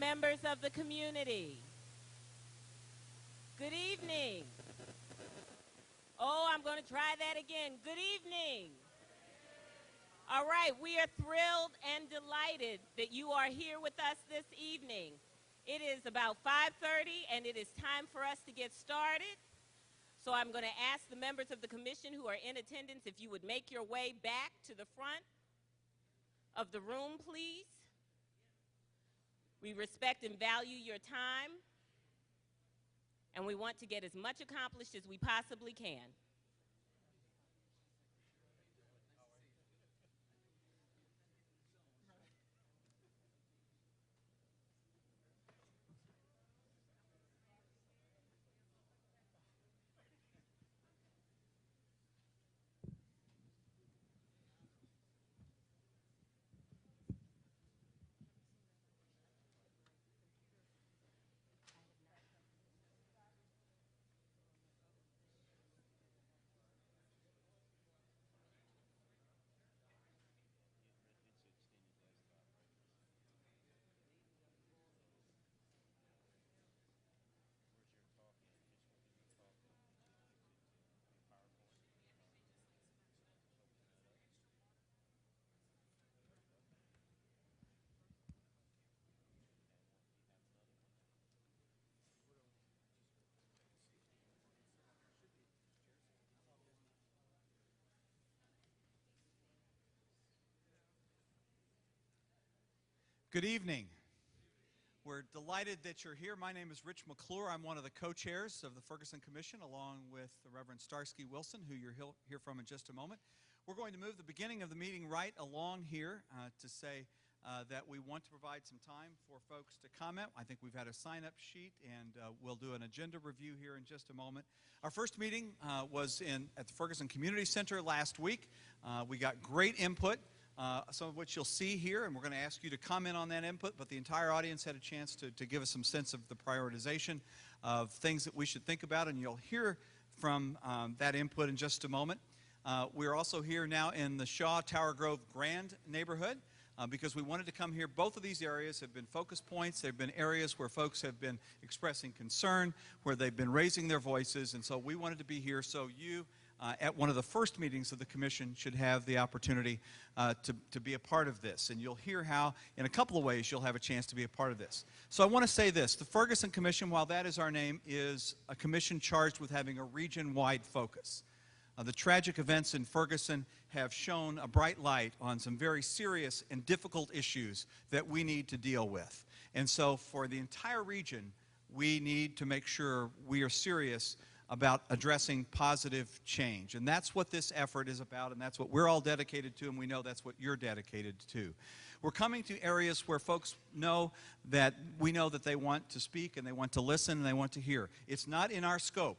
members of the community. Good evening. Oh, I'm going to try that again. Good evening. All right, we are thrilled and delighted that you are here with us this evening. It is about 5:30 and it is time for us to get started. So I'm going to ask the members of the commission who are in attendance if you would make your way back to the front of the room, please. We respect and value your time, and we want to get as much accomplished as we possibly can. Good evening. We're delighted that you're here. My name is Rich McClure. I'm one of the co-chairs of the Ferguson Commission, along with the Reverend Starsky Wilson, who you'll hear from in just a moment. We're going to move the beginning of the meeting right along here to say that we want to provide some time for folks to comment. I think we've had a sign-up sheet, and we'll do an agenda review here in just a moment. Our first meeting was at the Ferguson Community Center last week. We got great input. Some of which you'll see here, and we're going to ask you to comment on that input, but the entire audience had a chance to give us some sense of the prioritization of things that we should think about, and you'll hear from that input in just a moment. We're also here now in the Shaw Tower Grove Grand neighborhood because we wanted to come here. Both of these areas have been focus points. They've been areas where folks have been expressing concern, where they've been raising their voices, and so we wanted to be here so you at one of the first meetings of the commission should have the opportunity to be a part of this. And you'll hear how, in a couple of ways, you'll have a chance to be a part of this. So I want to say this. The Ferguson Commission, while that is our name, is a commission charged with having a region-wide focus. The tragic events in Ferguson have shown a bright light on some very serious and difficult issues that we need to deal with. And so for the entire region, we need to make sure we are serious about addressing positive change. And that's what this effort is about, and that's what we're all dedicated to, and we know that's what you're dedicated to. We're coming to areas where folks know that we know that they want to speak, and they want to listen, and they want to hear. It's not in our scope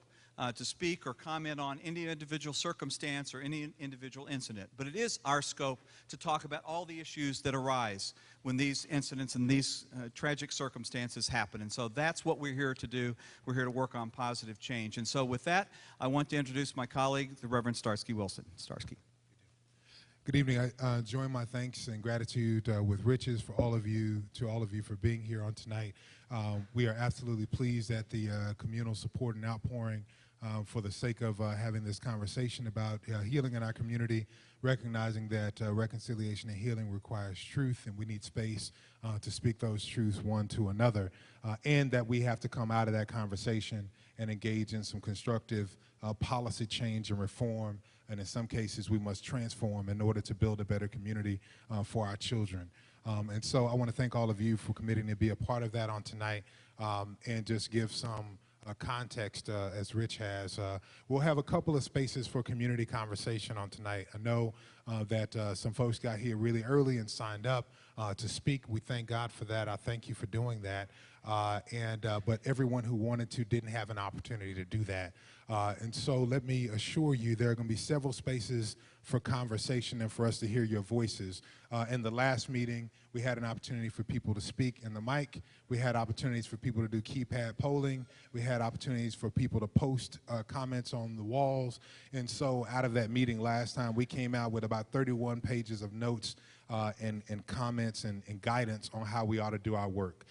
to speak or comment on any individual circumstance or any individual incident, but it is our scope to talk about all the issues that arise when these incidents and these tragic circumstances happen. And so that's what we're here to do. We're here to work on positive change. And so with that, I want to introduce my colleague, the Reverend Starsky Wilson. Starsky. Good evening. I join my thanks and gratitude with Rich's to all of you for being here on tonight. We are absolutely pleased at the communal support and outpouring for the sake of having this conversation about healing in our community, recognizing that reconciliation and healing requires truth, and we need space to speak those truths one to another, and that we have to come out of that conversation and engage in some constructive policy change and reform, and in some cases we must transform in order to build a better community for our children. And so I want to thank all of you for committing to be a part of that on tonight, and just give some context as Rich has. We'll have a couple of spaces for community conversation on tonight. I know that some folks got here really early and signed up to speak. We thank God for that. I thank you for doing that. But everyone who wanted to didn't have an opportunity to do that. And so let me assure you there are going to be several spaces for conversation and for us to hear your voices. In the last meeting, we had an opportunity for people to speak in the mic. We had opportunities for people to do keypad polling. We had opportunities for people to post comments on the walls. And so out of that meeting last time, we came out with about 31 pages of notes and comments and guidance on how we ought to do our work.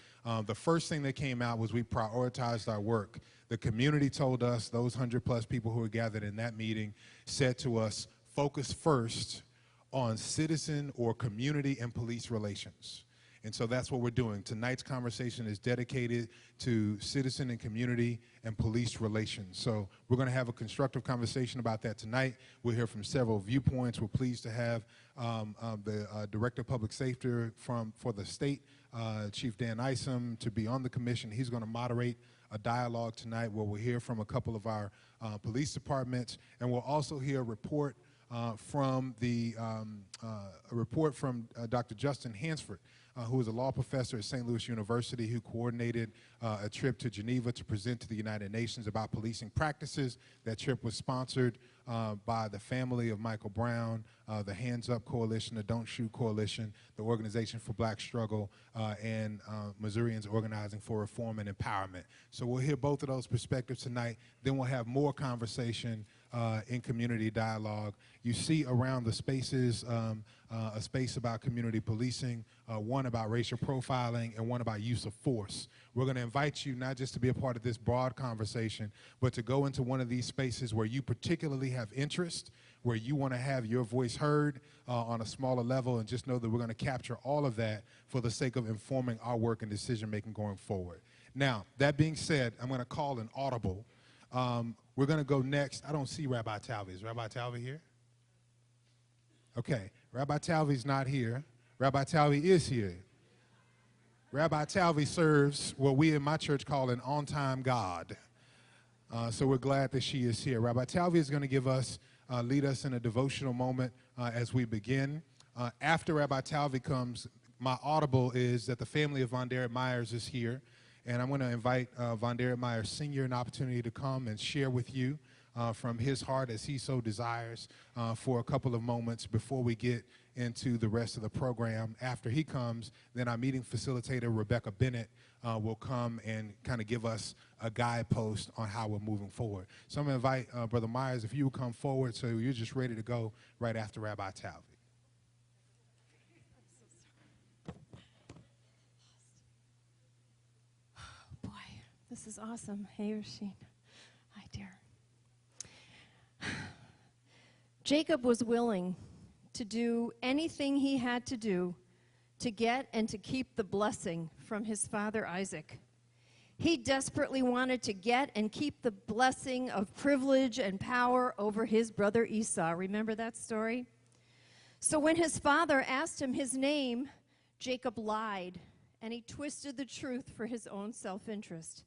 The first thing that came out was we prioritized our work. The community told us, those 100+ people who were gathered in that meeting said to us, focus first on citizen or community and police relations. And so that's what we're doing. Tonight's conversation is dedicated to citizen and community and police relations. So we're going to have a constructive conversation about that tonight. We'll hear from several viewpoints. We're pleased to have the Director of Public Safety for the state, Chief Dan Isom, to be on the commission. He's going to moderate a dialogue tonight where we'll hear from a couple of our police departments, and we'll also hear a report from Dr. Justin Hansford, who is a law professor at St. Louis University, who coordinated a trip to Geneva to present to the United Nations about policing practices. That trip was sponsored by the family of Michael Brown, the Hands Up Coalition, the Don't Shoot Coalition, the Organization for Black Struggle, and Missourians Organizing for Reform and Empowerment. So we'll hear both of those perspectives tonight. Then we'll have more conversation in community dialogue. You see around the spaces a space about community policing, one about racial profiling, and one about use of force. We're going to invite you not just to be a part of this broad conversation, but to go into one of these spaces where you particularly have interest, where you want to have your voice heard on a smaller level, and just know that we're going to capture all of that for the sake of informing our work and decision-making going forward. Now, that being said, I'm going to call an audible. We're going to go next. I don't see Rabbi Talvey. Is Rabbi Talvey here? Okay. Rabbi Talvey's not here. Rabbi Talvey is here. Rabbi Talvey serves what we in my church call an on-time God. So we're glad that she is here. Rabbi Talvey is going to lead us in a devotional moment as we begin. After Rabbi Talvey comes, my audible is that the family of Von Derek Myers is here. And I'm going to invite Von Derek Myers Sr. an opportunity to come and share with you from his heart as he so desires for a couple of moments before we get into the rest of the program. After he comes, then our meeting facilitator, Rebecca Bennett, will come and kind of give us a guidepost on how we're moving forward. So I'm going to invite Brother Myers, if you would come forward so you're just ready to go right after Rabbi Talvey. This is awesome. Hey, Rasheen. Hi, dear. Jacob was willing to do anything he had to do to get and to keep the blessing from his father Isaac. He desperately wanted to get and keep the blessing of privilege and power over his brother Esau. Remember that story? So when his father asked him his name, Jacob lied, and he twisted the truth for his own self-interest.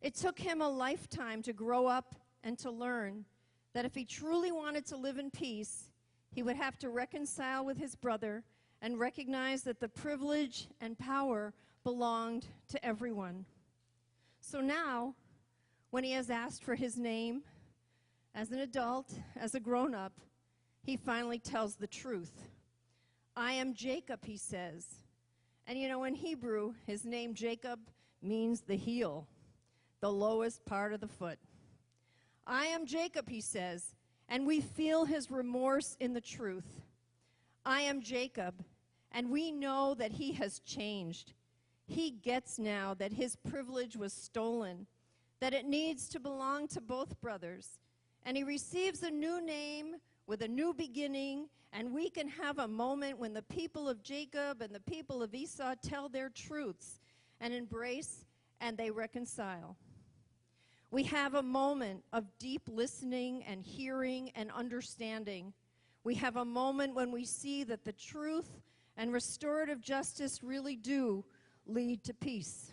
It took him a lifetime to grow up and to learn that if he truly wanted to live in peace, he would have to reconcile with his brother and recognize that the privilege and power belonged to everyone. So now, when he has asked for his name, as an adult, as a grown-up, he finally tells the truth. I am Jacob, he says. And you know, in Hebrew, his name Jacob means the heel, the lowest part of the foot. I am Jacob, he says, and we feel his remorse in the truth. I am Jacob, and we know that he has changed. He gets now that his privilege was stolen, that it needs to belong to both brothers, and he receives a new name with a new beginning, and we can have a moment when the people of Jacob and the people of Esau tell their truths and embrace and they reconcile. We have a moment of deep listening and hearing and understanding. We have a moment when we see that the truth and restorative justice really do lead to peace.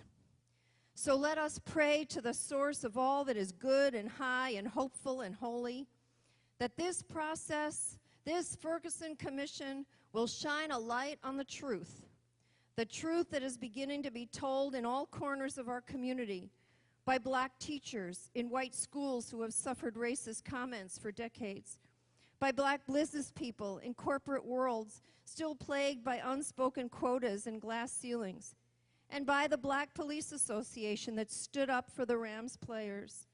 So let us pray to the source of all that is good and high and hopeful and holy, that this process, this Ferguson Commission, will shine a light on the truth that is beginning to be told in all corners of our community by black teachers in white schools who have suffered racist comments for decades, by black business people in corporate worlds still plagued by unspoken quotas and glass ceilings, and by the Black Police Association that stood up for the Rams players,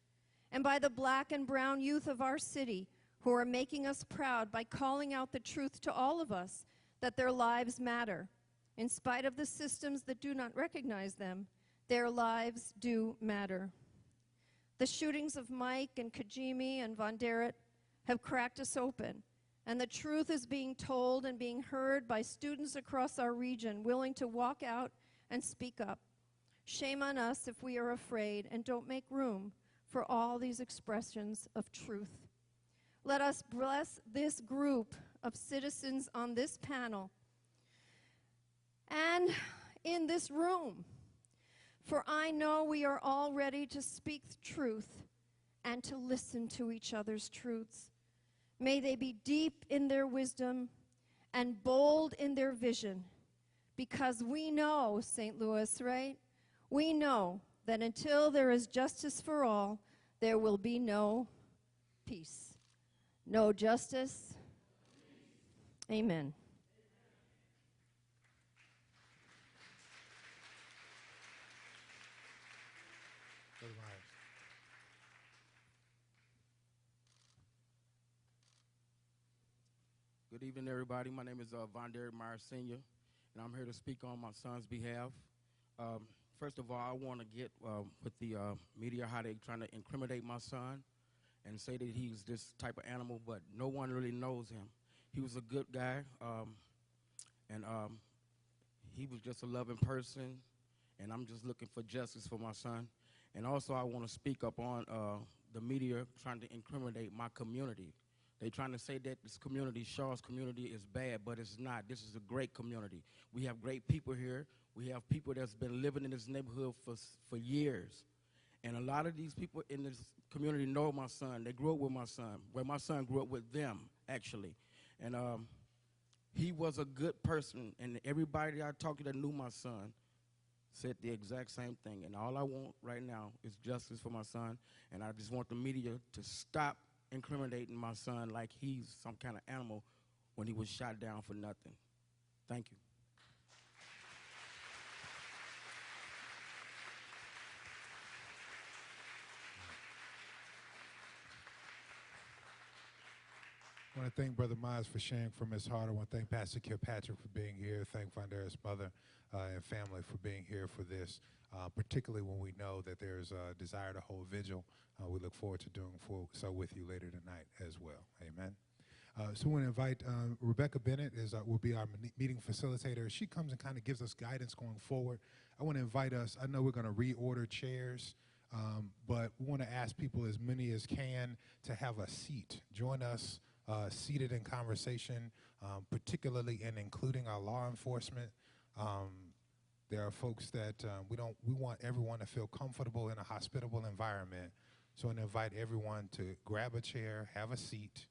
and by the black and brown youth of our city who are making us proud by calling out the truth to all of us that their lives matter. In spite of the systems that do not recognize them, their lives do matter. The shootings of Mike and Kajimi and Von Derritt have cracked us open, and the truth is being told and being heard by students across our region willing to walk out and speak up. Shame on us if we are afraid and don't make room for all these expressions of truth. Let us bless this group of citizens on this panel and in this room, for I know we are all ready to speak truth and to listen to each other's truths. May they be deep in their wisdom and bold in their vision, because we know, St. Louis, right? We know that until there is justice for all, there will be no peace. No justice. Amen. Brother Myers. Good evening, everybody. My name is Von Derrick Myers Sr., and I'm here to speak on my son's behalf. First of all, I want to get with the media how they're trying to incriminate my son and say that he's this type of animal, but no one really knows him. He was a good guy, and he was just a loving person, and I'm just looking for justice for my son. And also, I want to speak up on the media trying to incriminate my community. They're trying to say that this community, Shaw's community, is bad, but it's not. This is a great community. We have great people here. We have people that's been living in this neighborhood for years. And a lot of these people in this community know my son. They grew up with my son. Well, my son grew up with them, actually. And he was a good person. And everybody I talked to that knew my son said the exact same thing. And all I want right now is justice for my son. And I just want the media to stop incriminating my son like he's some kind of animal when he was shot down for nothing. Thank you. I want to thank Brother Myers for sharing from his heart. I want to thank Pastor Kilpatrick for being here. Thank Von Derrick's mother and family for being here for this, particularly when we know that there's a desire to hold vigil. We look forward to doing so with you later tonight as well. Amen. So we want to invite Rebecca Bennett will be our meeting facilitator. She comes and kind of gives us guidance going forward. I want to invite us. I know we're going to reorder chairs, but we want to ask people, as many as can, to have a seat. Join us seated in conversation, particularly in including our law enforcement. There are folks that we want everyone to feel comfortable in a hospitable environment. So I invite everyone to grab a chair, have a seat,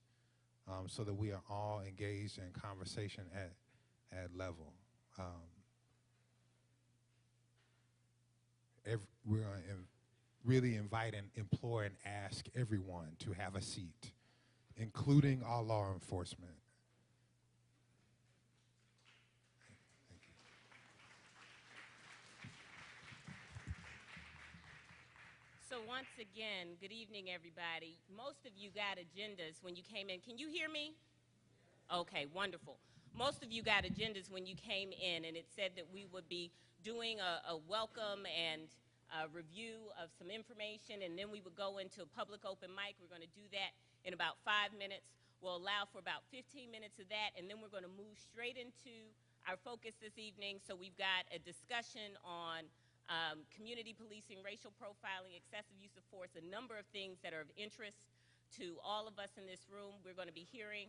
so that we are all engaged in conversation at level. We're going to really invite and implore and ask everyone to have a seat, including our law enforcement. Thank you. So once again, good evening, everybody. Most of you got agendas when you came in. Can you hear me? Okay, wonderful. Most of you got agendas when you came in, and it said that we would be doing a welcome and a review of some information, and then we would go into a public open mic. We're going to do that in about 5 minutes. We'll allow for about 15 minutes of that, and then we're going to move straight into our focus this evening. So we've got a discussion on community policing, racial profiling, excessive use of force, a number of things that are of interest to all of us in this room. We're going to be hearing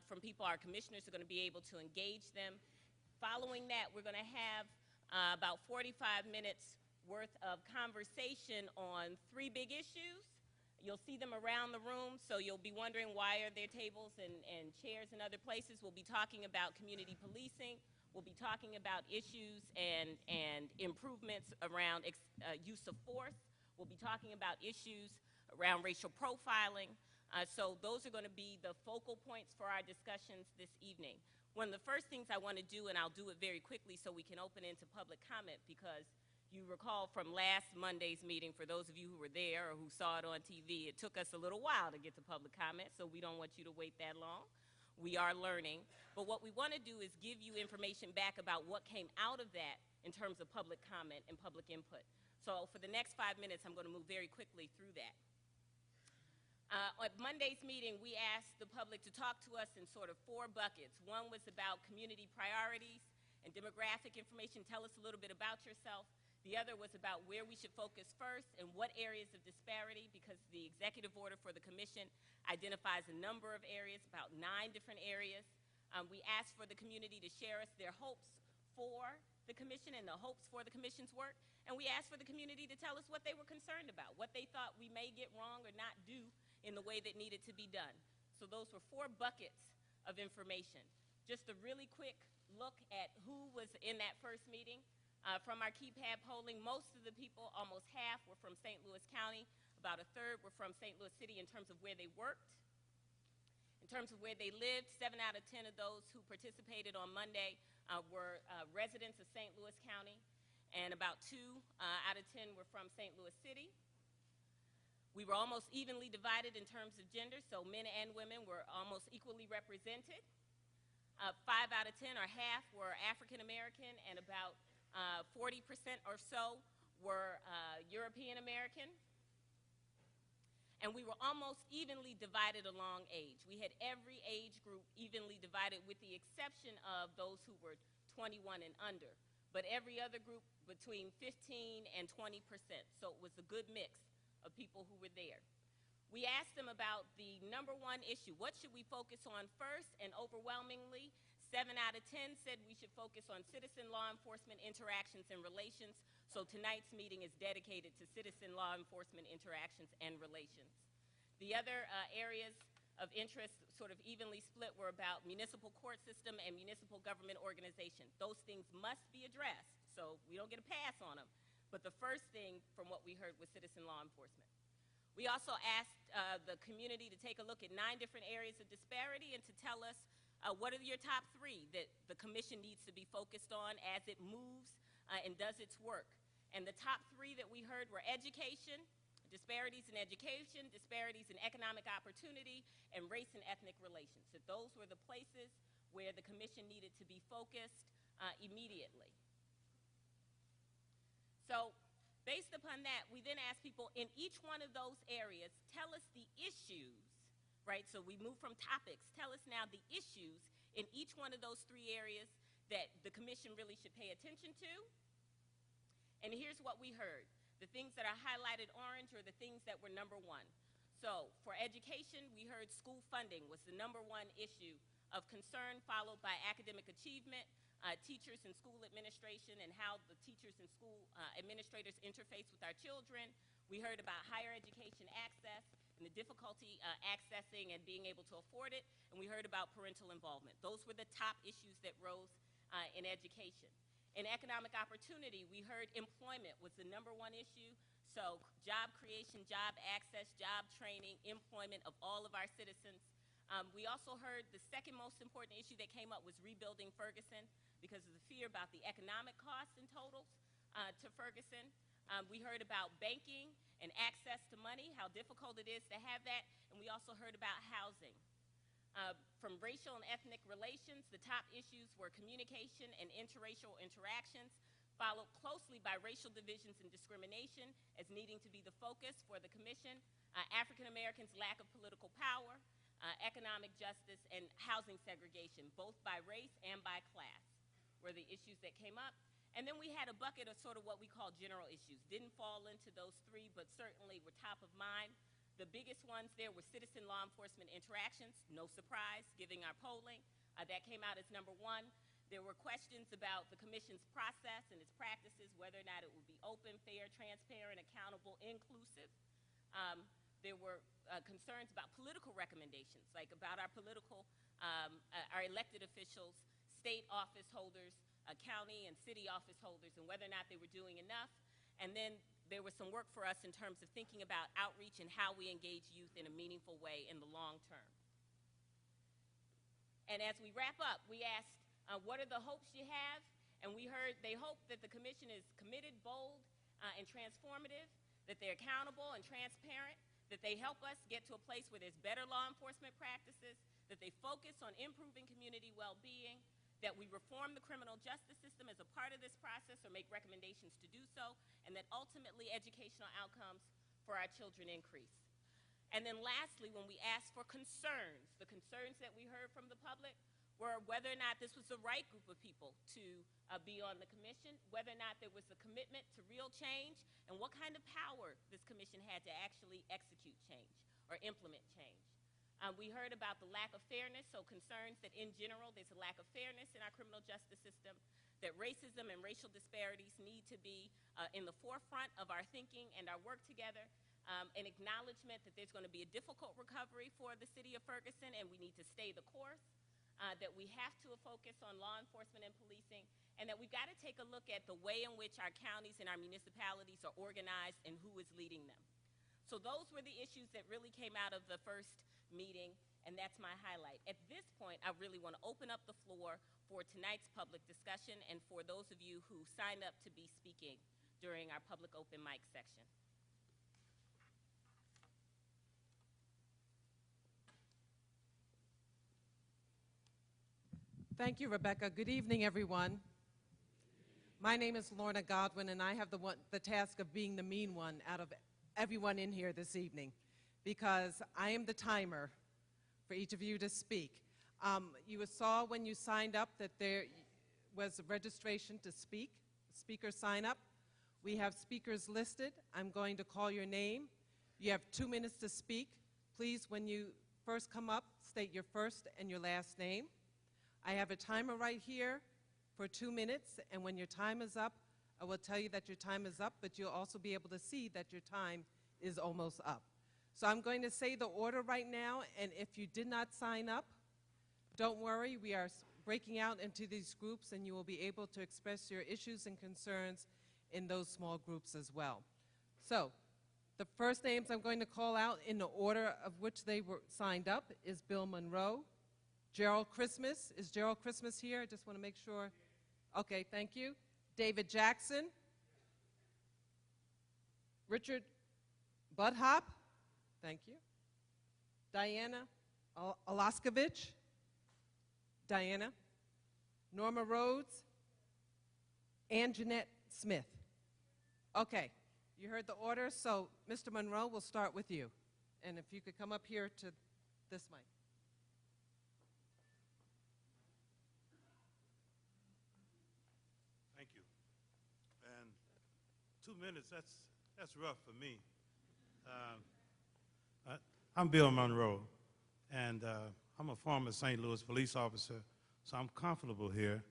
from people. Our commissioners are going to be able to engage them. Following that, we're going to have about 45 minutes worth of conversation on 3 big issues. You'll see them around the room, so you'll be wondering why are there tables and chairs in other places. We'll be talking about community policing. We'll be talking about issues and improvements around use of force. We'll be talking about issues around racial profiling. So those are going to be the focal points for our discussions this evening. One of the first things I want to do, and I'll do it very quickly so we can open into public comment, because you recall from last Monday's meeting, for those of you who were there or who saw it on TV, it took us a little while to get to public comment, so we don't want you to wait that long. We are learning. But what we want to do is give you information back about what came out of that in terms of public comment and public input. So for the next 5 minutes, I'm going to move very quickly through that. At Monday's meeting, we asked the public to talk to us in sort of 4 buckets. One was about community priorities and demographic information. Tell us a little bit about yourself. The other was about where we should focus first and what areas of disparity, because the executive order for the commission identifies a number of areas, about 9 different areas. We asked for the community to share us their hopes for the commission and the hopes for the commission's work. And we asked for the community to tell us what they were concerned about, what they thought we may get wrong or not do in the way that needed to be done. So those were 4 buckets of information. Just a really quick look at who was in that first meeting. From our keypad polling, most of the people, almost half, were from St. Louis County. About a third were from St. Louis City in terms of where they worked. In terms of where they lived, 7 out of 10 of those who participated on Monday were residents of St. Louis County, and about 2 out of 10 were from St. Louis City. We were almost evenly divided in terms of gender, so men and women were almost equally represented. 5 out of 10, or half, were African American, and about 40% or so were European American. And we were almost evenly divided along age. We had every age group evenly divided, with the exception of those who were 21 and under. But every other group between 15 and 20%. So it was a good mix of people who were there. We asked them about the number 1 issue. What should we focus on first? And overwhelmingly, 7 out of 10 said we should focus on citizen law enforcement interactions and relations. So tonight's meeting is dedicated to citizen law enforcement interactions and relations. The other areas of interest, sort of evenly split, were about municipal court system and municipal government organization. Those things must be addressed, so we don't get a pass on them. But the first thing from what we heard was citizen law enforcement. We also asked the community to take a look at 9 different areas of disparity and to tell us what are your top 3 that the commission needs to be focused on as it moves and does its work. And the top 3 that we heard were education, disparities in education, disparities in economic opportunity, and race and ethnic relations. That those were the places where the commission needed to be focused immediately. So based upon that, we then asked people in each one of those areas, tell us the issues, right? So we move from topics. Tell us now the issues in each one of those 3 areas that the commission really should pay attention to. And here's what we heard. The things that are highlighted orange are the things that were number 1. So for education, we heard school funding was the number 1 issue of concern, followed by academic achievement, teachers and school administration, and how the teachers and school administrators interface with our children. We heard about higher education access and the difficulty accessing and being able to afford it, and we heard about parental involvement. Those were the top issues that rose in education. In economic opportunity, we heard employment was the number 1 issue. So job creation, job access, job training, employment of all of our citizens. We also heard the second most important issue that came up was rebuilding Ferguson, because of the fear about the economic costs and totals to Ferguson. We heard about banking and access to money, how difficult it is to have that, and we also heard about housing. From racial and ethnic relations, the top issues were communication and interracial interactions, followed closely by racial divisions and discrimination as needing to be the focus for the commission, African Americans' lack of political power, economic justice, and housing segregation, both by race and by class, were the issues that came up. And then we had a bucket of sort of what we call general issues. Didn't fall into those 3, but certainly were top of mind. The biggest ones there were citizen law enforcement interactions, no surprise, given our polling. That came out as number 1. There were questions about the commission's process and its practices, whether or not it would be open, fair, transparent, accountable, inclusive. There were concerns about political recommendations, like about our political, our elected officials, state office holders, county and city office holders, and whether or not they were doing enough. And then there was some work for us in terms of thinking about outreach and how we engage youth in a meaningful way in the long term. And as we wrap up, we asked, what are the hopes you have? And we heard they hope that the commission is committed, bold, and transformative, that they're accountable and transparent, that they help us get to a place where there's better law enforcement practices, that they focus on improving community well-being, that we reform the criminal justice system as a part of this process or make recommendations to do so, and that ultimately educational outcomes for our children increase. And then lastly, when we asked for concerns, the concerns that we heard from the public were whether or not this was the right group of people to be on the commission, whether or not there was a commitment to real change, and what kind of power this commission had to actually execute change or implement change. We heard about the lack of fairness, so concerns that in general there's a lack of fairness in our criminal justice system, that racism and racial disparities need to be in the forefront of our thinking and our work together, an acknowledgement that there's going to be a difficult recovery for the city of Ferguson and we need to stay the course, that we have to focus on law enforcement and policing, and that we've got to take a look at the way in which our counties and our municipalities are organized and who is leading them. So those were the issues that really came out of the first meeting, and that's my highlight. At this point, I really want to open up the floor for tonight's public discussion and for those of you who signed up to be speaking during our public open mic section. Thank you, Rebecca. Good evening, everyone. My name is Lorna Godwin, and I have the task of being the mean one out of everyone in here this evening, because I am the timer for each of you to speak. You saw when you signed up that there was a registration to speak, speaker sign up. We have speakers listed. I'm going to call your name. You have 2 minutes to speak. Please, when you first come up, state your first and your last name. I have a timer right here for 2 minutes, and when your time is up, I will tell you that your time is up, but you'll also be able to see that your time is almost up. So I'm going to say the order right now, and if you did not sign up, don't worry, we are breaking out into these groups, and you will be able to express your issues and concerns in those small groups as well. So the first names I'm going to call out in the order of which they were signed up is Bill Monroe, Gerald Christmas. Is Gerald Christmas here? I just want to make sure. Okay, thank you. David Jackson. Richard Budhop. Thank you. Diana Olaskovich. Diana. Norma Rhodes. And Jeanette Smith. Okay, you heard the order, so Mr. Monroe, we'll start with you. And if you could come up here to this mic. Thank you. And 2 minutes, that's rough for me. I'm Bill Monroe, and I'm a former St. Louis police officer, so I'm comfortable here.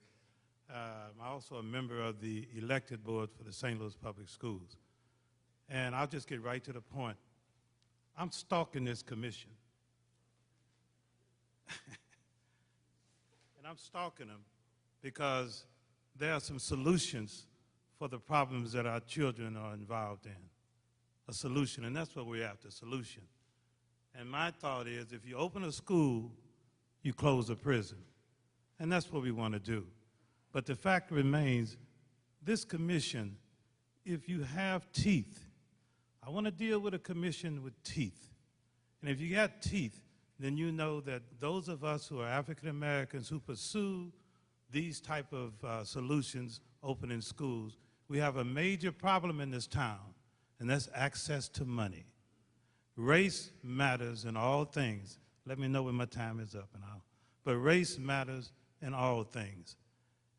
I'm also a member of the elected board for the St. Louis Public Schools. And I'll just get right to the point. I'm stalking this commission. And I'm stalking them because there are some solutions for the problems that our children are involved in. A solution, and that's what we're after, a solution. And my thought is, if you open a school, you close a prison. And that's what we want to do. But the fact remains, this commission, if you have teeth, I want to deal with a commission with teeth. And if you got teeth, then you know that those of us who are African Americans who pursue these type of solutions opening schools, we have a major problem in this town, and that's access to money. Race matters in all things. Let me know when my time is up, but race matters in all things.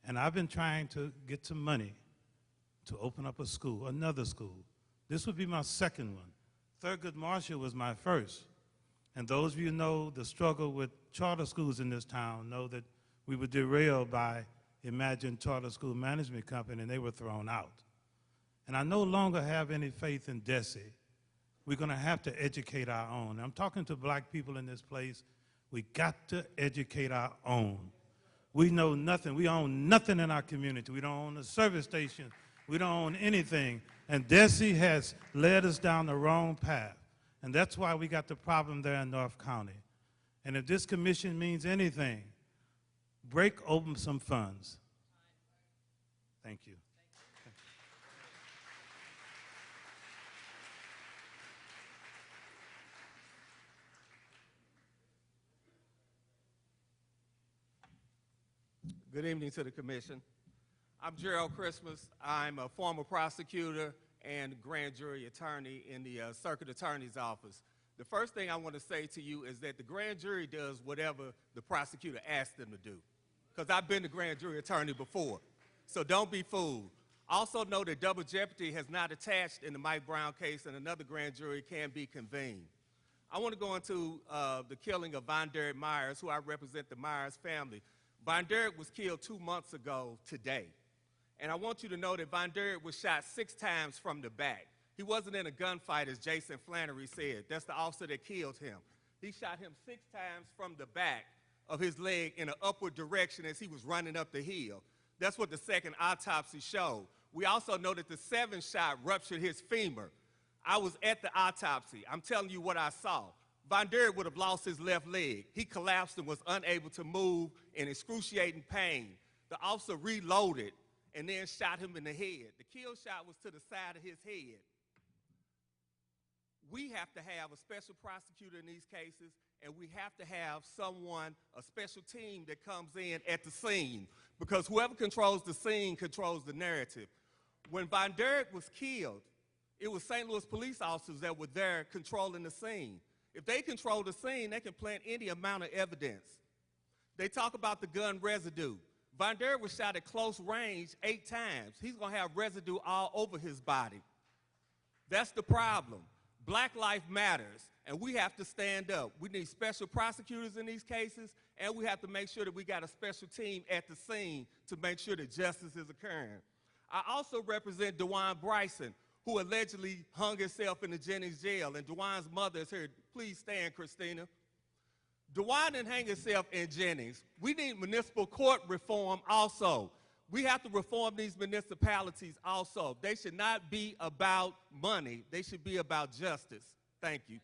And I've been trying to get some money to open up a school, another school. This would be my second one. Thurgood Marshall was my first. And those of you who know the struggle with charter schools in this town know that we were derailed by Imagine Charter School Management Company, and they were thrown out. And I no longer have any faith in DESE. We're going to have to educate our own. I'm talking to black people in this place. We got to educate our own. We know nothing. We own nothing in our community. We don't own a service station. We don't own anything. And DESE has led us down the wrong path. And that's why we got the problem there in North County. And if this commission means anything, break open some funds. Thank you. Good evening to the commission. I'm Gerald Christmas. I'm a former prosecutor and grand jury attorney in the circuit attorney's office. The first thing I want to say to you is that the grand jury does whatever the prosecutor asks them to do, because I've been the grand jury attorney before. So don't be fooled. Also know that double jeopardy has not attached in the Mike Brown case, and another grand jury can be convened. I want to go into the killing of Von Derek Myers, who I represent the Myers family. Von Derek was killed 2 months ago today. And I want you to know that Von Derek was shot 6 times from the back. He wasn't in a gunfight, as Jason Flannery said. That's the officer that killed him. He shot him 6 times from the back of his leg in an upward direction as he was running up the hill. That's what the second autopsy showed. We also know that the 7th shot ruptured his femur. I was at the autopsy. I'm telling you what I saw. Von Derek would have lost his left leg. He collapsed and was unable to move in excruciating pain. The officer reloaded and then shot him in the head. The kill shot was to the side of his head. We have to have a special prosecutor in these cases, and we have to have someone, a special team that comes in at the scene, because whoever controls the scene controls the narrative. When Von Derek was killed, it was St. Louis police officers that were there controlling the scene. If they control the scene, they can plant any amount of evidence. They talk about the gun residue. Von Derek was shot at close range 8 times. He's going to have residue all over his body. That's the problem. Black life matters, and we have to stand up. We need special prosecutors in these cases, and we have to make sure that we got a special team at the scene to make sure that justice is occurring. I also represent DeJuan Bryson, who allegedly hung himself in the Jennings jail, and DeJuan's mother is here. Please stand, Christina. DeJuan didn't hang himself in Jennings. We need municipal court reform also. We have to reform these municipalities also. They should not be about money. They should be about justice. Thank you.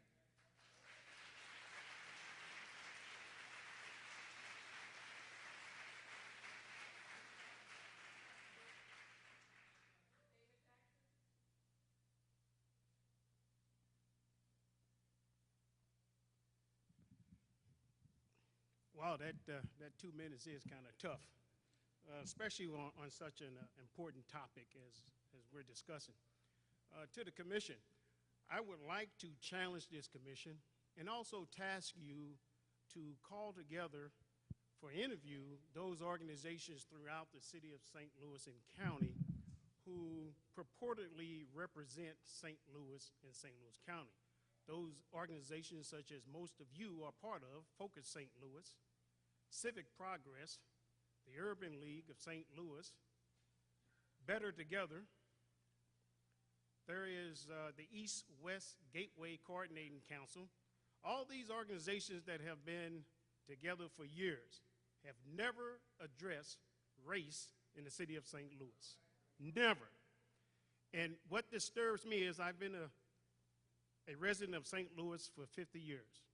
Wow, that 2 minutes is kind of tough, especially on such an important topic as we're discussing. To the commission, I would like to challenge this commission and also task you to call together for interview those organizations throughout the city of St. Louis and county who purportedly represent St. Louis and St. Louis County. Those organizations, such as most of you are part of, Focus St. Louis, Civic Progress, the Urban League of St. Louis, Better Together. There is the East-West Gateway Coordinating Council. All these organizations that have been together for years have never addressed race in the city of St. Louis. Never. And what disturbs me is I've been a resident of St. Louis for 50 years.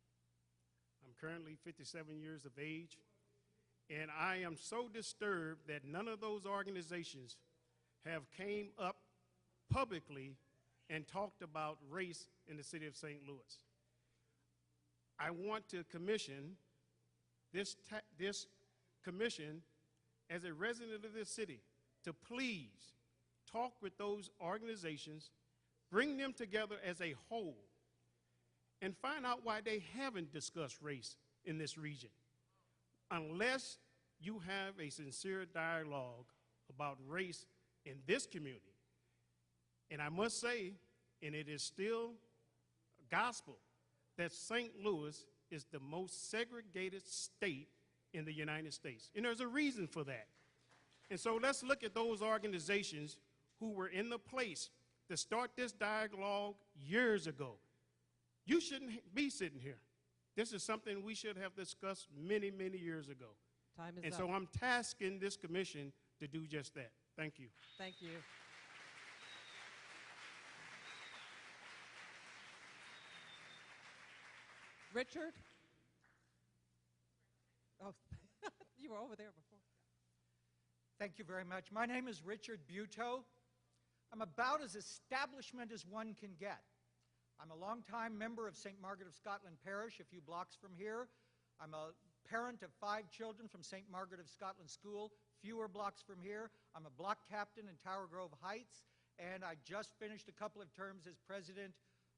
I'm currently 57 years of age, and I am so disturbed that none of those organizations have came up publicly and talked about race in the city of St. Louis. I want to commission this commission as a resident of this city to please talk with those organizations, bring them together as a whole, and find out why they haven't discussed race in this region. Unless you have a sincere dialogue about race in this community. And I must say, and it is still gospel, that St. Louis is the most segregated state in the United States. And there's a reason for that. And so let's look at those organizations who were in the place to start this dialogue years ago. You shouldn't be sitting here. This is something we should have discussed many, many years ago. Time is and up. so I'm tasking this commission to do just that. Thank you. Thank you. Richard? Oh, you were over there before. Thank you very much. My name is Richard Buteau. I'm about as establishment as one can get. I'm a longtime member of St. Margaret of Scotland Parish, a few blocks from here. I'm a parent of 5 children from St. Margaret of Scotland School, fewer blocks from here. I'm a block captain in Tower Grove Heights, and I just finished a couple of terms as president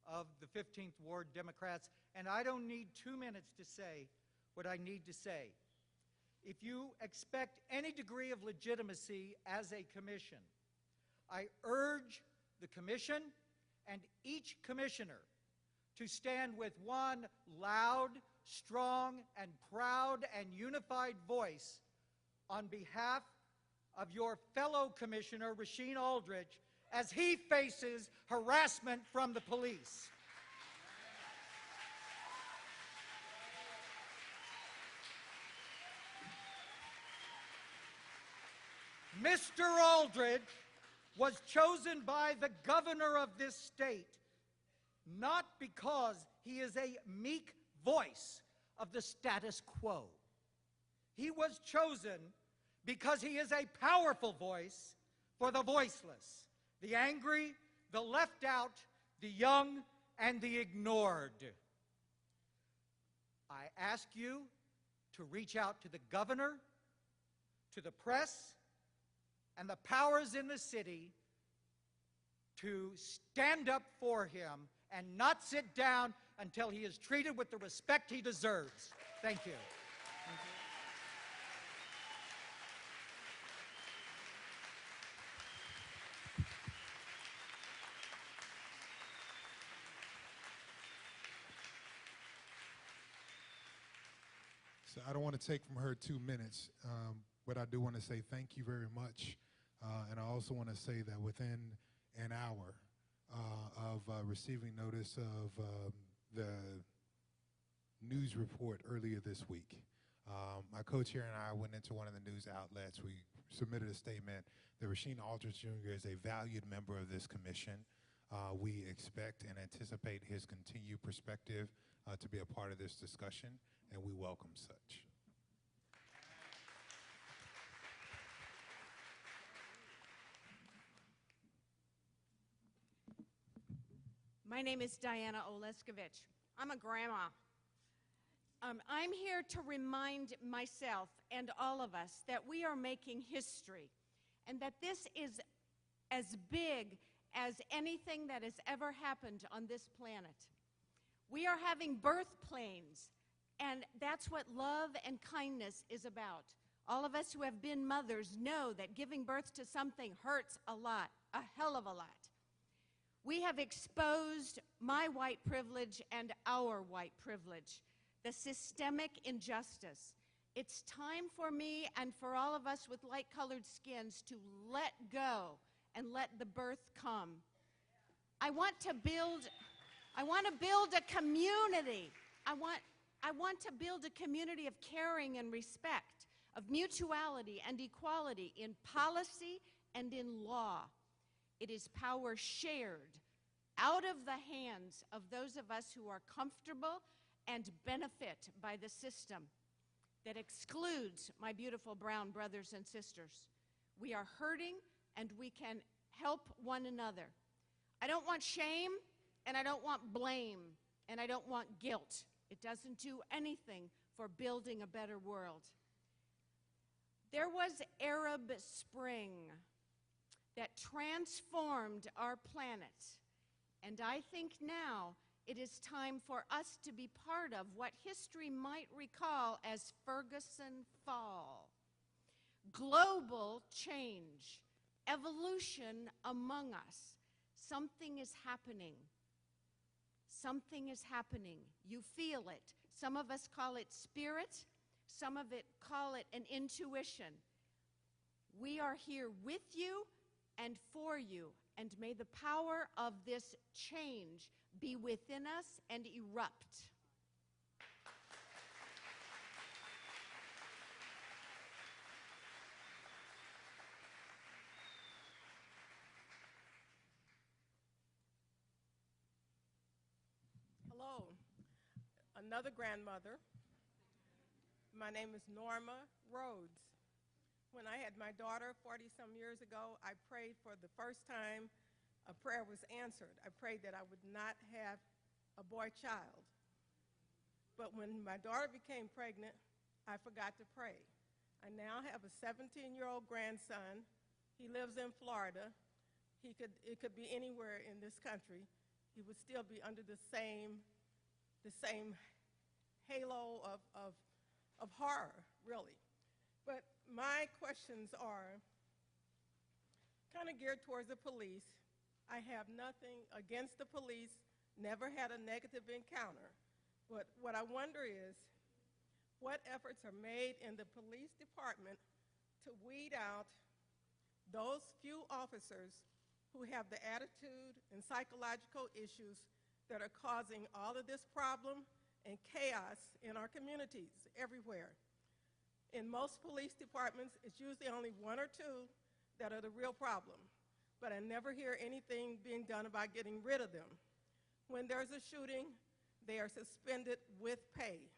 of the 15th Ward Democrats, and I don't need 2 minutes to say what I need to say. If you expect any degree of legitimacy as a commission, I urge the commission and each commissioner to stand with one loud, strong, and proud and unified voice on behalf of your fellow commissioner, Rasheed Aldridge, as he faces harassment from the police. Mr. Aldridge was chosen by the governor of this state not because he is a meek voice of the status quo. He was chosen because he is a powerful voice for the voiceless, the angry, the left out, the young, and the ignored. I ask you to reach out to the governor, to the press, and the powers in the city to stand up for him and not sit down until he is treated with the respect he deserves. Thank you. So I don't want to take from her 2 minutes, but I do want to say thank you very much. And I also want to say that within an hour of receiving notice of the news report earlier this week, my co-chair and I went into one of the news outlets. We submitted a statement that Rasheed Aldridge Jr. is a valued member of this commission. We expect and anticipate his continued perspective to be a part of this discussion, and we welcome such. My name is Diana Oleskovich. I'm a grandma. I'm here to remind myself and all of us that we are making history and that this is as big as anything that has ever happened on this planet. We are having birth pains, and that's what love and kindness is about. All of us who have been mothers know that giving birth to something hurts a lot, a hell of a lot. We have exposed my white privilege and our white privilege, the systemic injustice. It's time for me and for all of us with light-colored skins to let go and let the birth come. I want to build a community. I want to build a community of caring and respect, of mutuality and equality in policy and in law. It is power shared out of the hands of those of us who are comfortable and benefit by the system that excludes my beautiful brown brothers and sisters. We are hurting, and we can help one another. I don't want shame, and I don't want blame, and I don't want guilt. It doesn't do anything for building a better world. There was Arab Spring that transformed our planet. And I think now it is time for us to be part of what history might recall as Ferguson Fall. Global change, evolution among us. Something is happening. Something is happening. You feel it. Some of us call it spirit. Some of it call it an intuition. We are here with you and for you, and may the power of this change be within us and erupt. Hello, another grandmother. My name is Norma Rhodes. When I had my daughter 40-some years ago, I prayed for the first time a prayer was answered. I prayed that I would not have a boy child. But when my daughter became pregnant, I forgot to pray. I now have a 17-year-old grandson. He lives in Florida. It could be anywhere in this country. He would still be under the same halo of horror, really. But my questions are kind of geared towards the police. I have nothing against the police, never had a negative encounter. But what I wonder is, what efforts are made in the police department to weed out those few officers who have the attitude and psychological issues that are causing all of this problem and chaos in our communities everywhere? In most police departments, it's usually only one or two that are the real problem, but I never hear anything being done about getting rid of them. When there's a shooting, they are suspended with pay.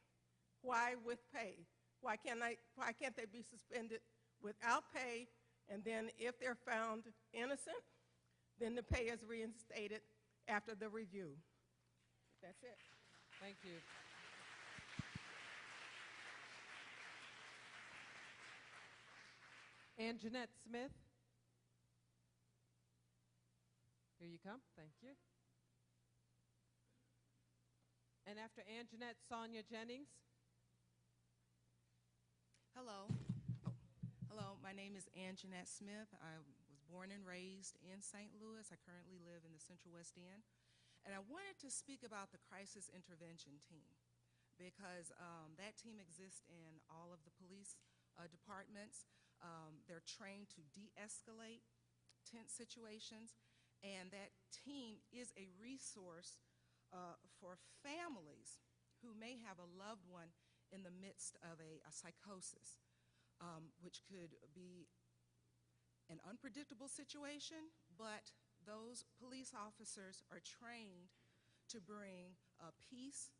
Why with pay? Why can't they be suspended without pay, and then if they're found innocent, then the pay is reinstated after the review? That's it. Thank you. And Jeanette Smith. Here you come. Thank you. And after Ann Jeanette, Sonia Jennings. Hello. Hello, my name is Ann Jeanette Smith. I was born and raised in St. Louis. I currently live in the Central West End. And I wanted to speak about the crisis intervention team, because that team exists in all of the police departments. They're trained to de-escalate tense situations, and that team is a resource for families who may have a loved one in the midst of a psychosis, which could be an unpredictable situation, but those police officers are trained to bring peace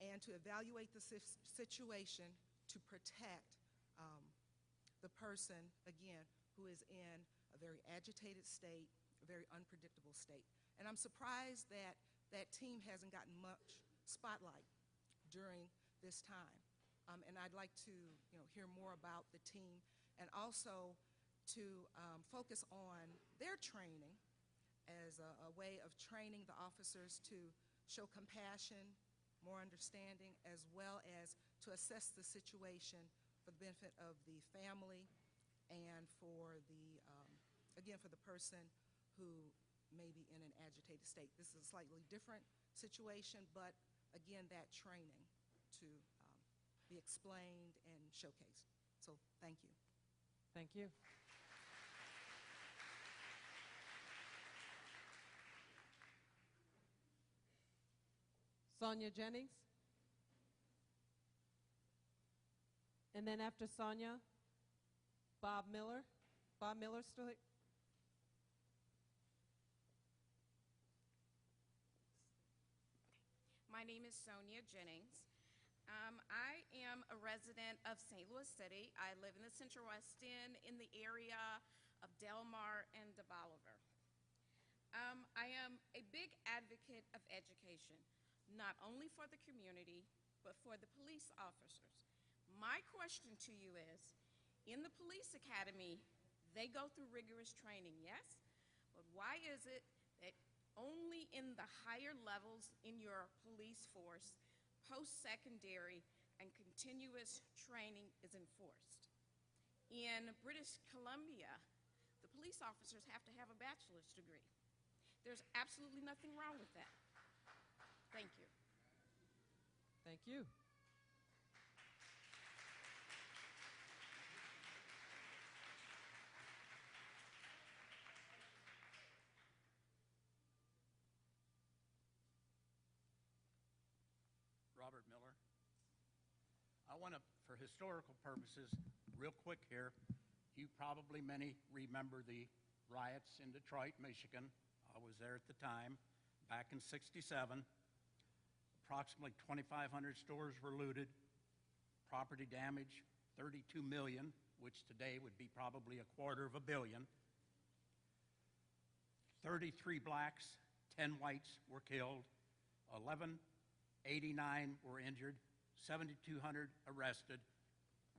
and to evaluate the situation to protect the person, again, who is in a very agitated state, a very unpredictable state. And I'm surprised that that team hasn't gotten much spotlight during this time. And I'd like to hear more about the team, and also to focus on their training as a way of training the officers to show compassion, more understanding, as well as to assess the situation for the benefit of the family and for the, again, for the person who may be in an agitated state. This is a slightly different situation, but again, that training to be explained and showcased. So thank you. Thank you. Sonia Jennings. And then after Sonia, Bob Miller. Bob Miller still here? My name is Sonia Jennings. I am a resident of St. Louis City. I live in the Central West End in the area of Del Mar and de Bolivar. I am a big advocate of education, not only for the community, but for the police officers. My question to you is, in the police academy, they go through rigorous training, yes? But why is it that only in the higher levels in your police force, post-secondary and continuous training is enforced? In British Columbia, the police officers have to have a bachelor's degree. There's absolutely nothing wrong with that. Thank you. Thank you. Robert Miller. I want to, for historical purposes, real quick here, you probably many remember the riots in Detroit, Michigan. I was there at the time, back in '67. Approximately 2,500 stores were looted, property damage, $32 million, which today would be probably $250 million. 33 blacks, 10 whites were killed, 1,189 were injured, 7,200 arrested,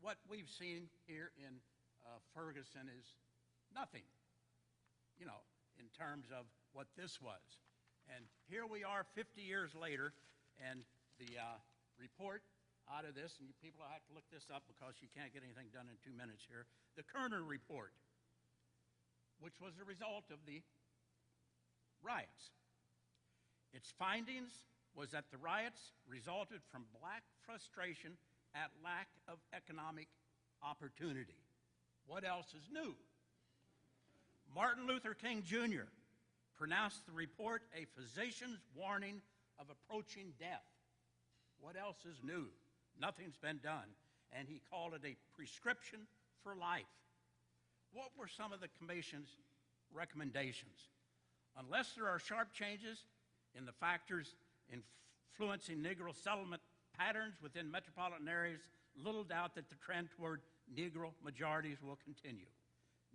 what we've seen here in Ferguson is nothing, you know, in terms of what this was. And here we are 50 years later, and the report out of this, and you people will have to look this up because you can't get anything done in 2 minutes here, the Kerner report, which was a result of the riots. Its findings was that the riots resulted from black frustration at lack of economic opportunity. What else is new? Martin Luther King Jr. pronounced the report a physician's warning of approaching death. What else is new? Nothing's been done. And he called it a prescription for life. What were some of the Commission's recommendations? Unless there are sharp changes in the factors influencing Negro settlement patterns within metropolitan areas, little doubt that the trend toward Negro majorities will continue.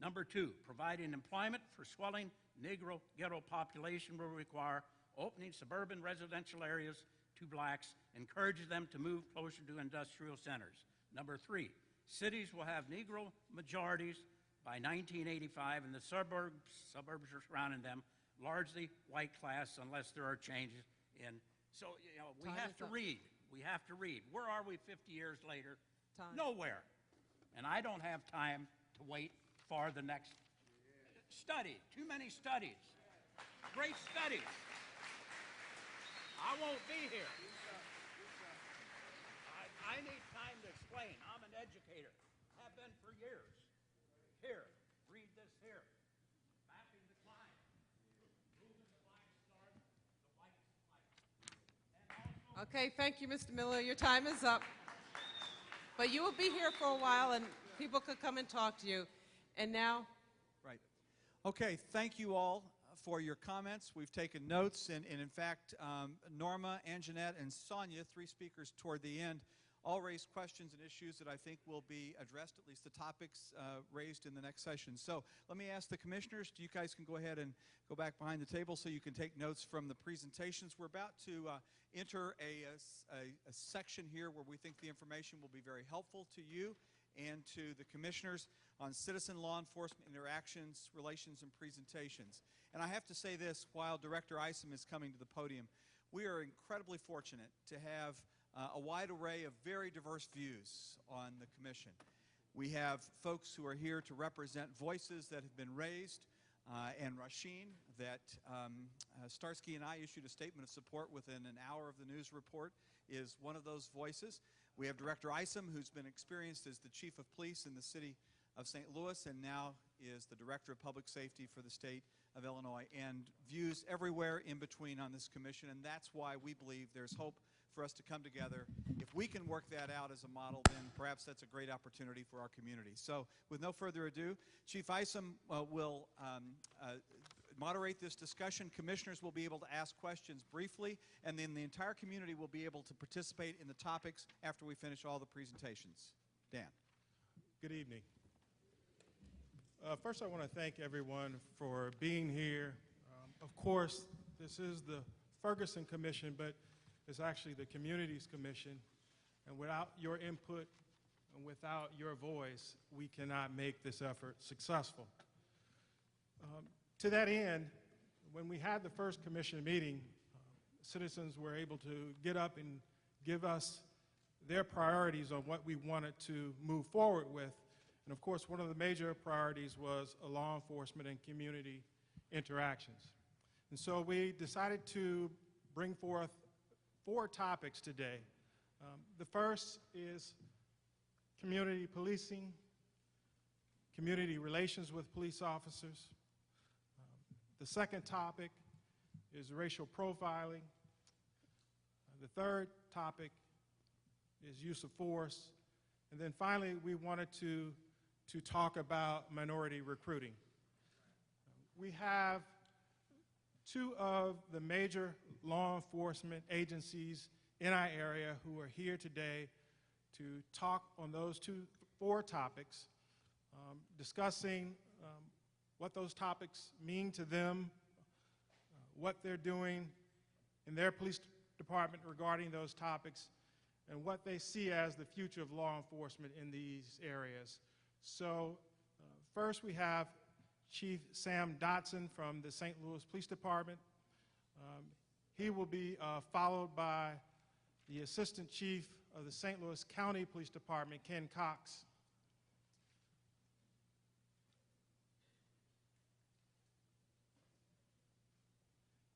Number 2, providing employment for swelling Negro ghetto population will require opening suburban residential areas to blacks, encouraging them to move closer to industrial centers. Number 3, cities will have Negro majorities by 1985, and the suburbs surrounding them largely white class unless there are changes in. So, you know, we have to read. We have to read. Where are we 50 years later? Nowhere. And I don't have time to wait for the next study. Too many studies. Great studies. I won't be here. I need time to explain. I'm an educator. Have been for years. Here, read this here. Mapping decline. Moving the black start, the white flight. Okay, thank you, Mr. Miller. Your time is up. But you will be here for a while, and people could come and talk to you. And now? Right. Okay, thank you all for your comments. We've taken notes, and in fact, Norma, Anjanette, and Sonia, 3 speakers toward the end, all raised questions and issues that I think will be addressed, at least the topics raised in the next session. So let me ask the commissioners, you guys can go ahead and go back behind the table so you can take notes from the presentations. We're about to enter a section here where we think the information will be very helpful to you and to the commissioners on citizen law enforcement interactions, relations, and presentations. And I have to say this while Director Isom is coming to the podium. We are incredibly fortunate to have a wide array of very diverse views on the commission. We have folks who are here to represent voices that have been raised, and Rasheen, that Starsky and I issued a statement of support within an hour of the news report, is one of those voices. We have Director Isom, who's been experienced as the Chief of Police in the city of St. Louis and now is the Director of Public Safety for the state of Illinois, and views everywhere in between on this commission, and that's why we believe there's hope for us to come together. If we can work that out as a model, then perhaps that's a great opportunity for our community. So with no further ado, Chief Isom will moderate this discussion. Commissioners will be able to ask questions briefly, and then the entire community will be able to participate in the topics after we finish all the presentations. Dan. Good evening. First, I want to thank everyone for being here. Of course, this is the Ferguson Commission, but it's actually the Communities Commission. And without your input and without your voice, we cannot make this effort successful. To that end, when we had the first commission meeting, citizens were able to get up and give us their priorities on what we wanted to move forward with. And of course, one of the major priorities was law enforcement and community interactions. And so we decided to bring forth 4 topics today. The first is community policing, community relations with police officers. The second topic is racial profiling. The third topic is use of force. And then finally, we wanted to talk about minority recruiting. We have 2 of the major law enforcement agencies in our area who are here today to talk on those 4 topics, discussing what those topics mean to them, what they're doing in their police department regarding those topics, and what they see as the future of law enforcement in these areas. So first we have Chief Sam Dotson from the St. Louis Police Department. He will be followed by the Assistant Chief of the St. Louis County Police Department, Ken Cox.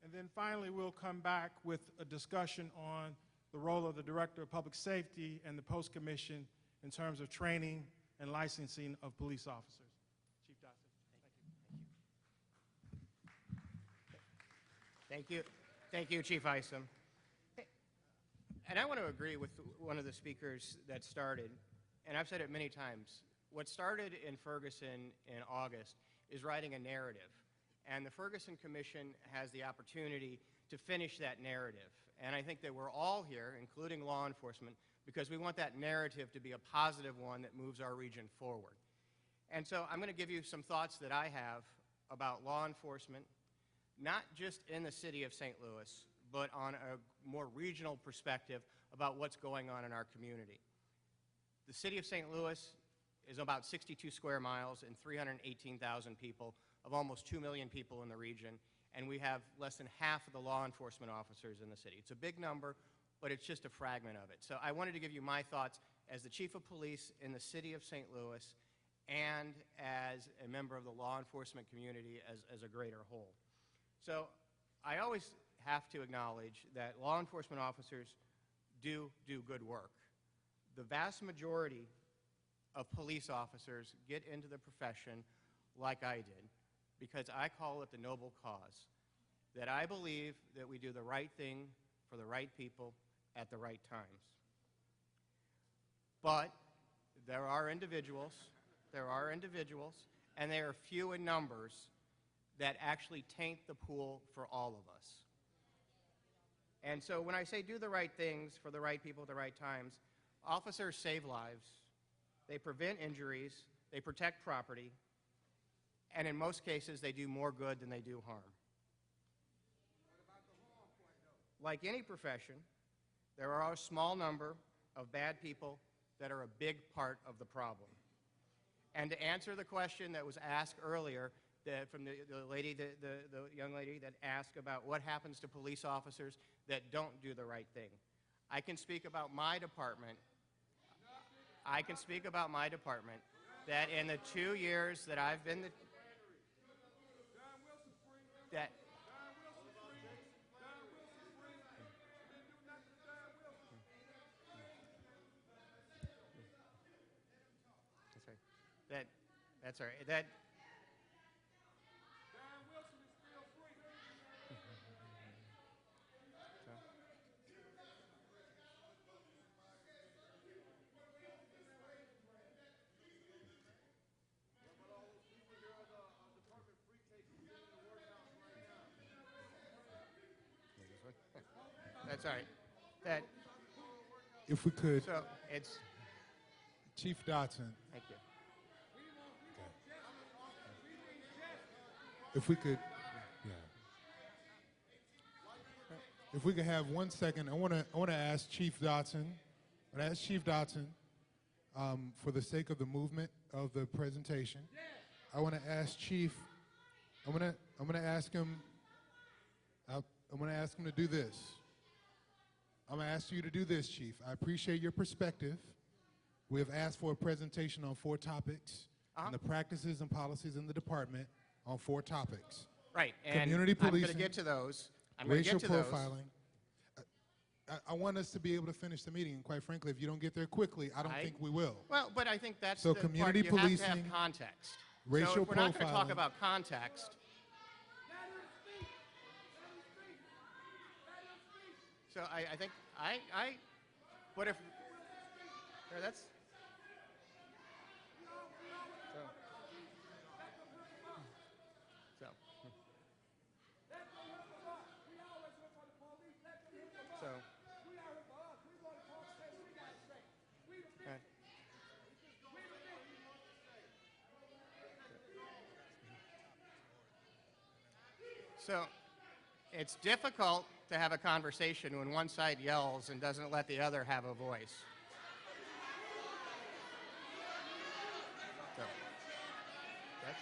And then finally, we'll come back with a discussion on the role of the Director of Public Safety and the Post Commission in terms of training and licensing of police officers. Chief Dotson, thank you. Thank you, Chief Isom. And I want to agree with one of the speakers that started, and I've said it many times. What started in Ferguson in August is writing a narrative. And the Ferguson Commission has the opportunity to finish that narrative. And I think that we're all here, including law enforcement, because we want that narrative to be a positive one that moves our region forward. And so I'm going to give you some thoughts that I have about law enforcement, not just in the city of St. Louis, but on a more regional perspective about what's going on in our community. The city of St. Louis is about 62 square miles and 318,000 people, of almost 2 million people in the region, and we have less than half of the law enforcement officers in the city. It's a big number, but it's just a fragment of it. So I wanted to give you my thoughts as the Chief of Police in the city of St. Louis and as a member of the law enforcement community as a greater whole. So I always have to acknowledge that law enforcement officers do good work. The vast majority of police officers get into the profession like I did, because I call it the noble cause, that I believe that we do the right thing for the right people at the right times. But there are individuals, and they are few in numbers, that actually taint the pool for all of us. And so when I say do the right things for the right people at the right times, officers save lives, they prevent injuries, they protect property, and in most cases, they do more good than they do harm. Like any profession, there are a small number of bad people that are a big part of the problem. And to answer the question that was asked earlier, from the young lady that asked about what happens to police officers that don't do the right thing, I can speak about my department. That in the 2 years that I've been that's all right. That's all right. If we could, So it's Chief Dotson. Thank you. If we could, If we could have 1 second, I want to ask Chief Dotson. For the sake of the movement of the presentation, I want to ask Chief. I'm going to ask him. I'm going to ask him to do this. I'm going to ask you to do this, Chief. I appreciate your perspective. We have asked for a presentation on 4 topics and the practices and policies in the department on 4 topics. Right, and community policing, I'm going to get to those. racial profiling. I want us to be able to finish the meeting, and quite frankly, if you don't get there quickly, I don't think we will. Well, but I think that's so the community part. You policing, have to have context. racial so if we're profiling. not going to talk about context. So I think what if, that's, so. So it's difficult to have a conversation when one side yells and doesn't let the other have a voice. So, that's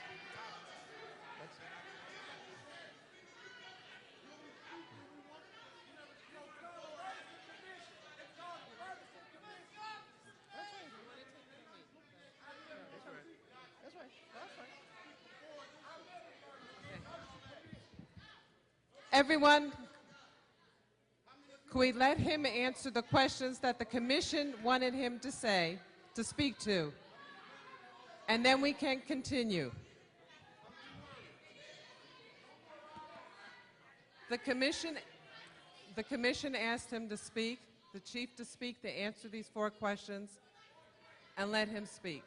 Everyone, could we let him answer the questions that the commission wanted him to speak to? And then we can continue. The commission asked him to speak, the chief to speak, to answer these 4 questions, and let him speak.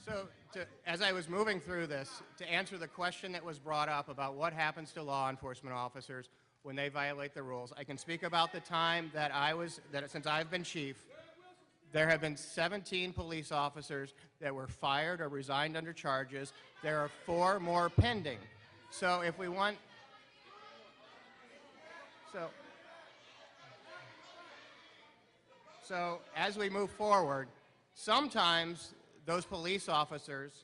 So, as I was moving through this, to answer the question that was brought up about what happens to law enforcement officers when they violate the rules, I can speak about the time that since I've been chief, there have been 17 police officers that were fired or resigned under charges. There are 4 more pending. So if we want, so as we move forward, sometimes those police officers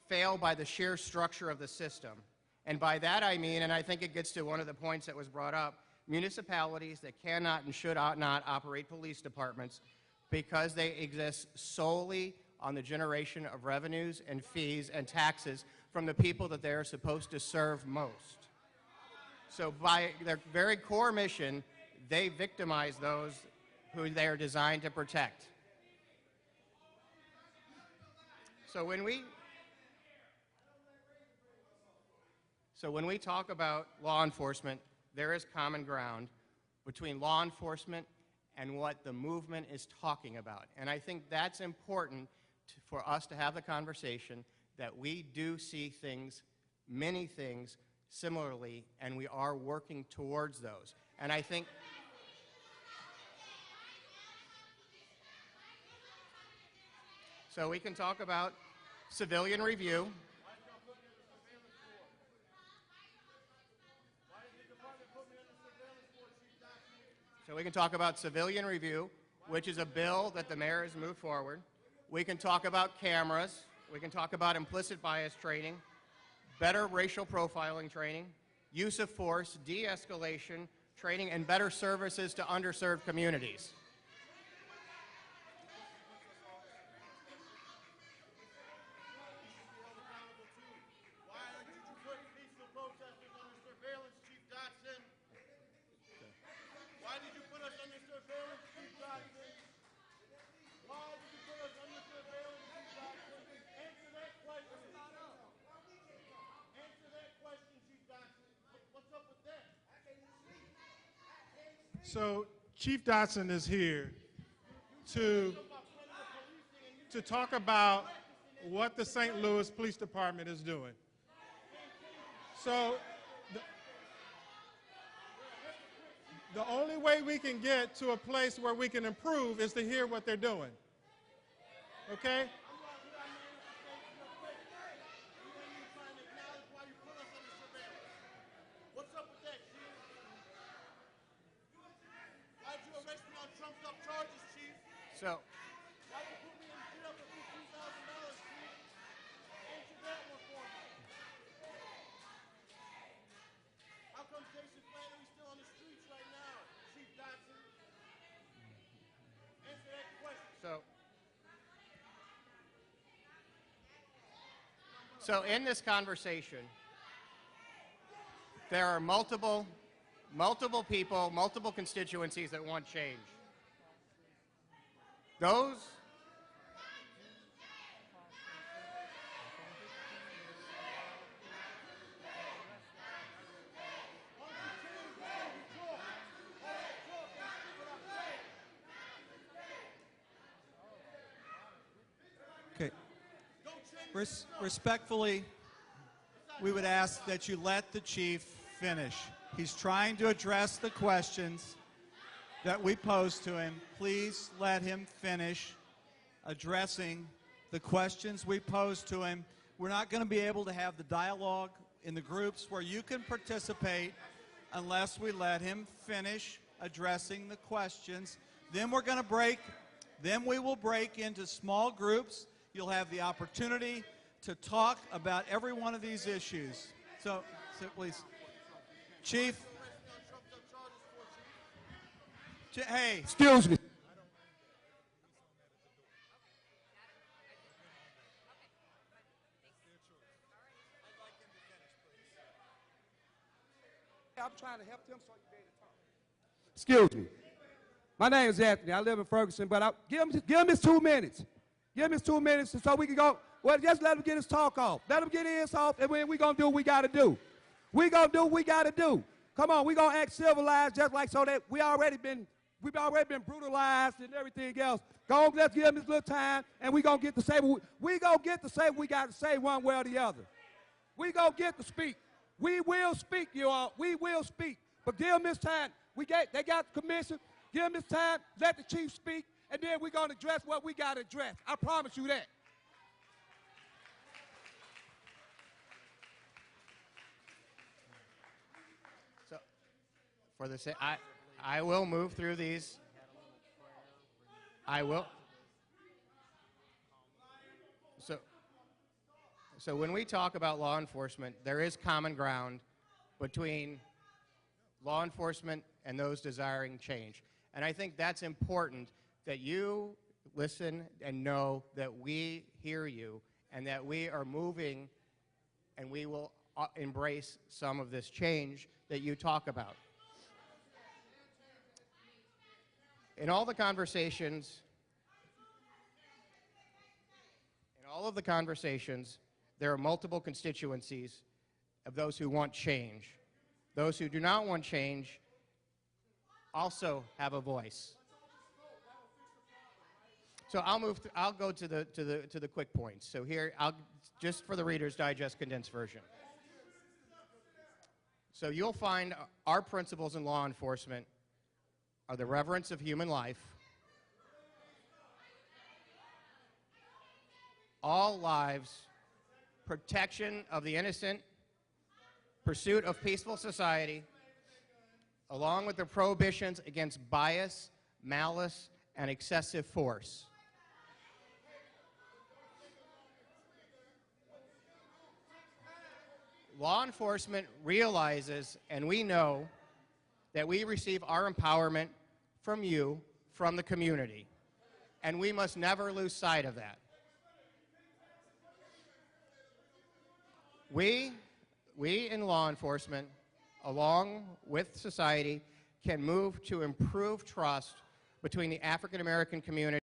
fail by the sheer structure of the system. And by that I mean, and I think it gets to one of the points that was brought up, municipalities that cannot and should not operate police departments because they exist solely on the generation of revenues and fees and taxes from the people that they are supposed to serve most. So by their very core mission, they victimize those who they are designed to protect. So when we talk about law enforcement, there is common ground between law enforcement and what the movement is talking about. And I think that's important for us to have the conversation that we do see things, many things, similarly, and we are working towards those. And I think so we can talk about civilian review. So we can talk about civilian review, which is a bill that the mayor has moved forward. We can talk about cameras. We can talk about implicit bias training, better racial profiling training, use of force, de-escalation training, and better services to underserved communities. So Chief Dotson is here to talk about what the St. Louis Police Department is doing. So the only way we can get to a place where we can improve is to hear what they're doing. Okay? So, So in this conversation, there are multiple people, multiple constituencies that want change. Those Okay. Respectfully, we would ask that you let the chief finish. He's trying to address the questions that we posed to him. Please let him finish addressing the questions we posed to him. We're not going to be able to have the dialogue in the groups where you can participate unless we let him finish addressing the questions. Then we're going to break. Then we will break into small groups. You'll have the opportunity to talk about every one of these issues. So please. Chief. Hey. Excuse me. I'm trying to help them so you can talk. Excuse me. My name is Anthony. I live in Ferguson, but give him his 2 minutes. Give him his 2 minutes so we can go. Well, just let him get his talk off. Let him get his off, and then we're going to do what we got to do. We're going to do what we got to do. Come on, we're going to act civilized just like so that we've already been brutalized and everything else. Go on, let's give him his little time, and we're going to get to say what we got to say one way or the other. We're going to get to speak. We will speak, you all. We will speak. But give him his time. They got the commission. Give him his time. Let the chief speak. And then we're going to address what we got to address. I promise you that. So, for the sake, I will move through these. I will. So when we talk about law enforcement, there is common ground between law enforcement and those desiring change. And I think that's important that you listen and know that we hear you and that we are moving and we will embrace some of this change that you talk about. In all the conversations, there are multiple constituencies of those who want change. Those who do not want change also have a voice. So I'll go to the quick points. So here, just for the Reader's Digest condensed version. So you'll find our principles in law enforcement are the reverence of human life, all lives, protection of the innocent, pursuit of peaceful society, along with the prohibitions against bias, malice, and excessive force. Law enforcement realizes, and we know, that we receive our empowerment from you, from the community, and we must never lose sight of that. We in law enforcement, along with society, can move to improve trust between the African American community